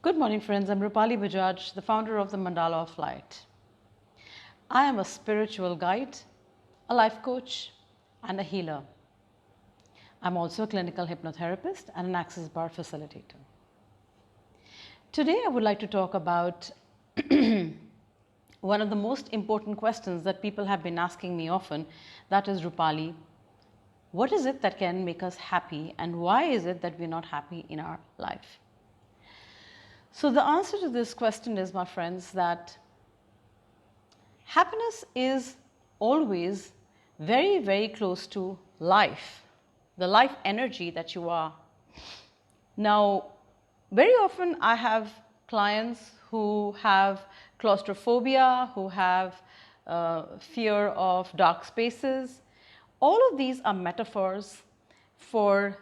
Good morning, friends. I'm Rupali Bajaj, the founder of the Mandala of Light. I am a spiritual guide, a life coach, and a healer. I'm also a clinical hypnotherapist and an access bar facilitator. Today, I would like to talk about one of the most important questions that people have been asking me often. That is, Rupali, what is it that can make us happy, and why is it that we're not happy in our life? So the answer to this question is, my friends, that happiness is always very, very close to life, the life energy that you are. Now, very often I have clients who have claustrophobia, who have fear of dark spaces. All of these are metaphors for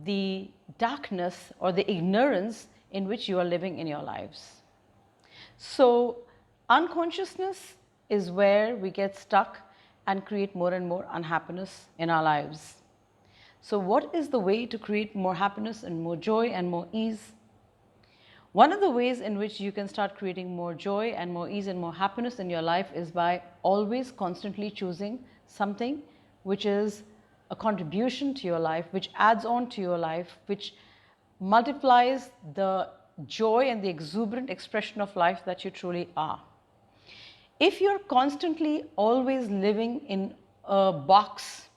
the darkness or the ignorance in which you are living in your lives. So unconsciousness is where we get stuck and create more and more unhappiness in our lives. So what is the way to create more happiness and more joy and more ease? One of the ways in which you can start creating more joy and more ease and more happiness in your life is by always constantly choosing something which is a contribution to your life, which adds on to your life, which multiplies the joy and the exuberant expression of life that you truly are. If you're constantly always living in a box,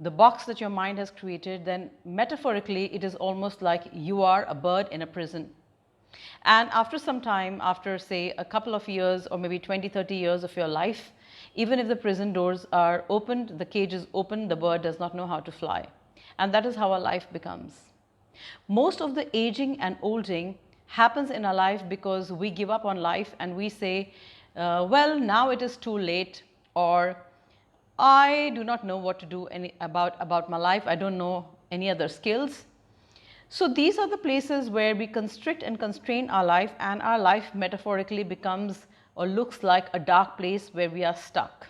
the box that your mind has created, then metaphorically it is almost like you are a bird in a prison. And after some time, after say a couple of years or maybe 20, 30 years of your life, even if the prison doors are opened, the cage is open, the bird does not know how to fly. And that is how our life becomes. Most of the aging and olding happens in our life because we give up on life and we say, well, now it is too late, or I do not know what to do about my life. I don't know any other skills. So these are the places where we constrict and constrain our life, and our life metaphorically becomes or looks like a dark place where we are stuck.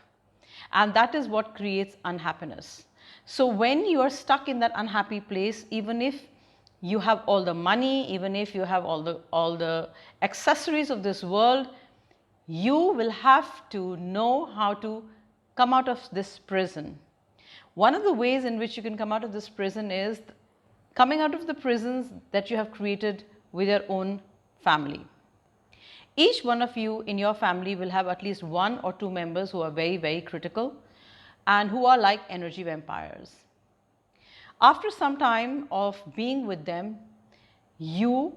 And that is what creates unhappiness. So when you are stuck in that unhappy place, even if you have all the money, even if you have all the accessories of this world, you will have to know how to come out of this prison. One of the ways in which you can come out of this prison is coming out of the prisons that you have created with your own family. Each one of you in your family will have at least one or two members who are very, very critical and who are like energy vampires. After some time of being with them, your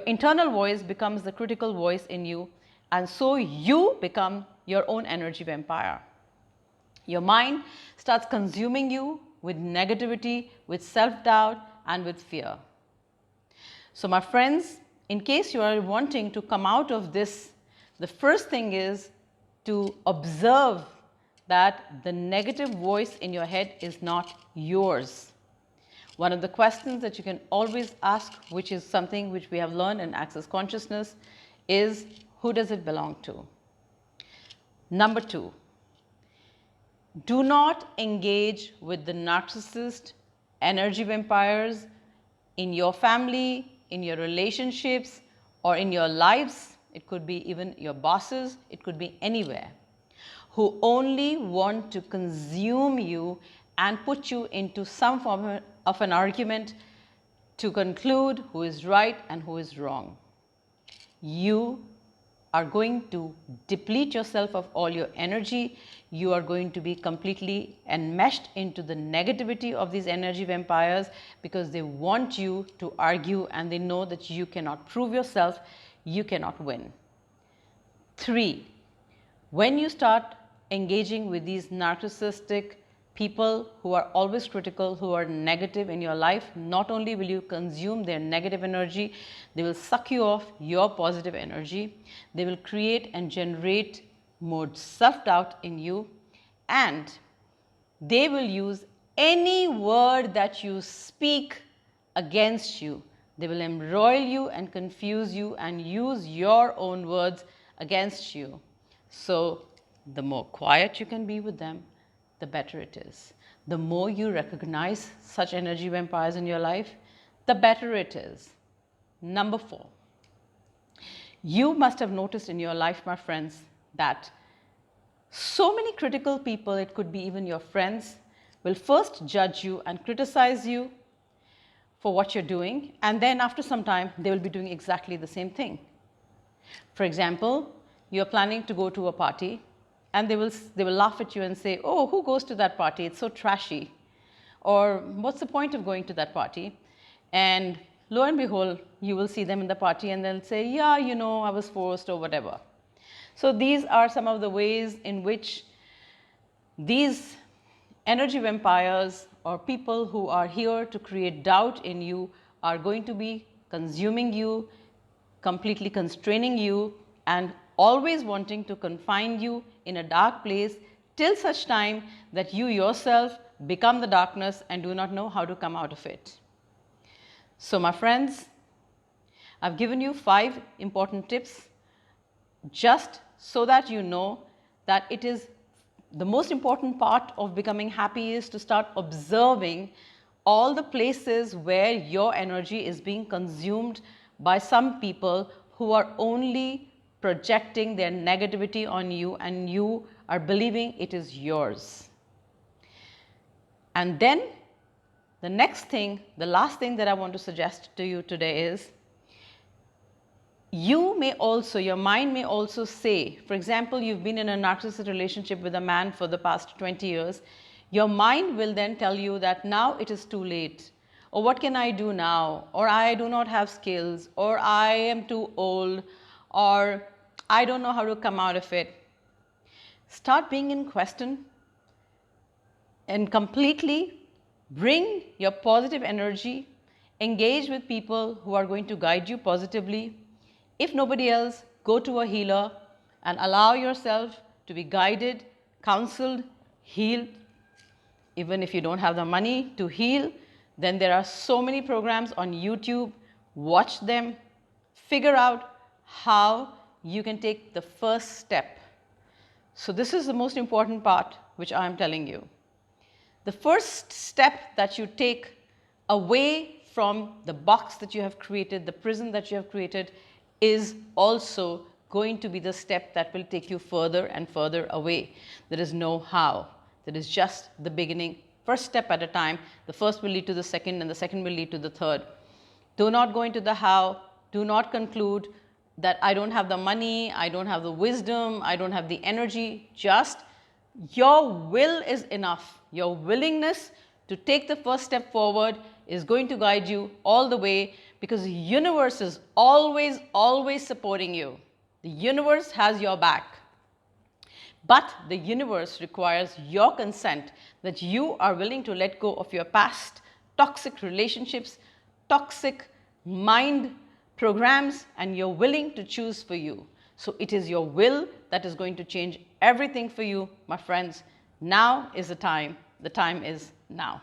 internal voice becomes the critical voice in you, and so you become your own energy vampire. Your mind starts consuming you with negativity, with self-doubt, and with fear. So my friends, in case you are wanting to come out of this, the first thing is to observe that the negative voice in your head is not yours. One of the questions that you can always ask, which is something which we have learned in Access Consciousness, is who does it belong to? Number two, do not engage with the narcissist, energy vampires in your family, in your relationships, or in your lives. It could be even your bosses, it could be anywhere, who only want to consume you and put you into some form of an argument to conclude who is right and who is wrong. You are going to deplete yourself of all your energy. You are going to be completely enmeshed into the negativity of these energy vampires because they want you to argue and they know that you cannot prove yourself, you cannot win. 3, when you start engaging with these narcissistic people who are always critical, who are negative in your life, not only will you consume their negative energy, they will suck you off your positive energy. They will create and generate more self-doubt in you, and they will use any word that you speak against you. They will embroil you and confuse you and use your own words against you. So the more quiet you can be with them, the better it is. The more you recognize such energy vampires in your life, the better it is. Number 4, you must have noticed in your life, my friends, that so many critical people, it could be even your friends, will first judge you and criticize you for what you're doing, and then after some time, they will be doing exactly the same thing. For example, you're planning to go to a party, and they will laugh at you and say, "Oh, who goes to that party? It's so trashy." Or, "What's the point of going to that party?" And lo and behold, you will see them in the party and they'll say, "Yeah, you know, I was forced," or whatever. So these are some of the ways in which these energy vampires or people who are here to create doubt in you are going to be consuming you, completely constraining you, and always wanting to confine you in a dark place till such time that you yourself become the darkness and do not know how to come out of it. So my friends, I've given you 5 important tips just so that you know that it is the most important part of becoming happy is to start observing all the places where your energy is being consumed by some people who are only projecting their negativity on you and you are believing it is yours. And then the next thing, the last thing that I want to suggest to you today is, your mind may also say, for example, you've been in a narcissistic relationship with a man for the past 20 years. Your mind will then tell you that now it is too late, or what can I do now, or I do not have skills, or I am too old, or I don't know how to come out of it. Start being in question and completely bring your positive energy, engage with people who are going to guide you positively. If nobody else, go to a healer and allow yourself to be guided, counseled, healed. Even if you don't have the money to heal, then there are so many programs on YouTube. Watch them, figure out how you can take the first step. So this is the most important part which I am telling you. The first step that you take away from the box that you have created, the prison that you have created, is also going to be the step that will take you further and further away. There is no how. There is just the beginning, first step at a time. The first will lead to the second, and the second will lead to the third. Do not go into the how. Do not conclude that I don't have the money, I don't have the wisdom, I don't have the energy. Just your will is enough. Your willingness to take the first step forward is going to guide you all the way, because the universe is always, always supporting you. The universe has your back. But the universe requires your consent, that you are willing to let go of your past toxic relationships, toxic mind programs, and you're willing to choose for you. So it is your will that is going to change everything for you, my friends. Now is the time. The time is now.